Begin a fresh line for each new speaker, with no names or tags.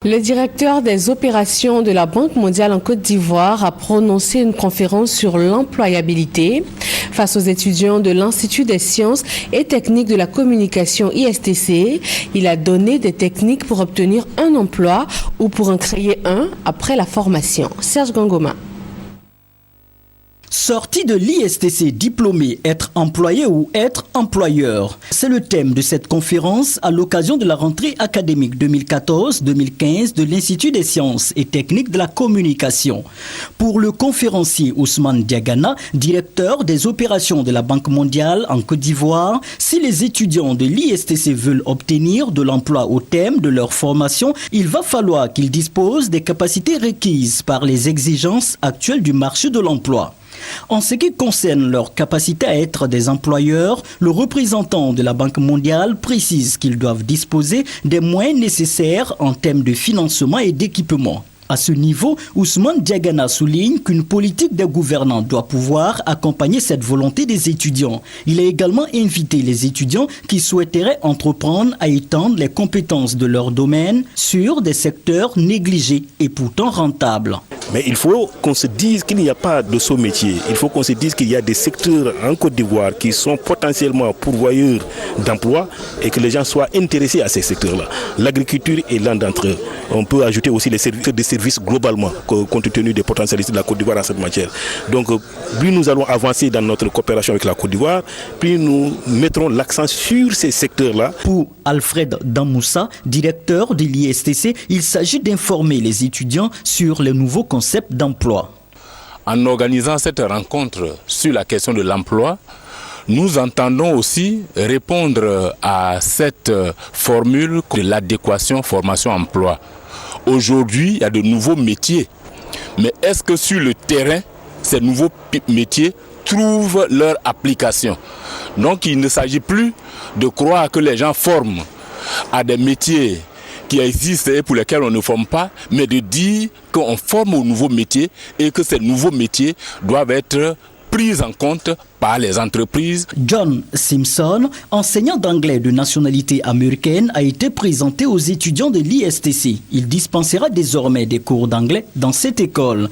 Le directeur des opérations de la Banque mondiale en Côte d'Ivoire a prononcé une conférence sur l'employabilité face aux étudiants de l'Institut des sciences et techniques de la communication ISTC. Il a donné des techniques pour obtenir un emploi ou pour en créer un après la formation. Serge Gangoma.
Sorti de l'ISTC diplômé, être employé ou être employeur. C'est le thème de cette conférence à l'occasion de la rentrée académique 2014-2015 de l'Institut des sciences et techniques de la communication. Pour le conférencier Ousmane Diagana, directeur des opérations de la Banque mondiale en Côte d'Ivoire, si les étudiants de l'ISTC veulent obtenir de l'emploi au thème de leur formation, il va falloir qu'ils disposent des capacités requises par les exigences actuelles du marché de l'emploi. En ce qui concerne leur capacité à être des employeurs, le représentant de la Banque mondiale précise qu'ils doivent disposer des moyens nécessaires en termes de financement et d'équipement. À ce niveau, Ousmane Diagana souligne qu'une politique des gouvernants doit pouvoir accompagner cette volonté des étudiants. Il a également invité les étudiants qui souhaiteraient entreprendre à étendre les compétences de leur domaine sur des secteurs négligés et pourtant rentables.
Mais il faut qu'on se dise qu'il n'y a pas de sous-métier. Il faut qu'on se dise qu'il y a des secteurs en Côte d'Ivoire qui sont potentiellement pourvoyeurs d'emplois et que les gens soient intéressés à ces secteurs-là. L'agriculture est l'un d'entre eux. On peut ajouter aussi les services globalement, compte tenu des potentialités de la Côte d'Ivoire en cette matière. Donc, plus nous allons avancer dans notre coopération avec la Côte d'Ivoire, plus nous mettrons l'accent sur ces secteurs-là.
Pour Alfred Damoussa, directeur de l'ISTC, il s'agit d'informer les étudiants sur les nouveaux concepts d'emploi.
En organisant cette rencontre sur la question de l'emploi, nous entendons aussi répondre à cette formule de l'adéquation formation-emploi. Aujourd'hui, il y a de nouveaux métiers. Mais est-ce que sur le terrain, ces nouveaux métiers trouvent leur application? Donc il ne s'agit plus de croire que les gens forment à des métiers qui existent et pour lesquels on ne forme pas, mais de dire qu'on forme aux nouveaux métiers et que ces nouveaux métiers doivent être prise en compte par les entreprises.
John Simpson, enseignant d'anglais de nationalité américaine, a été présenté aux étudiants de l'ISTC. Il dispensera désormais des cours d'anglais dans cette école.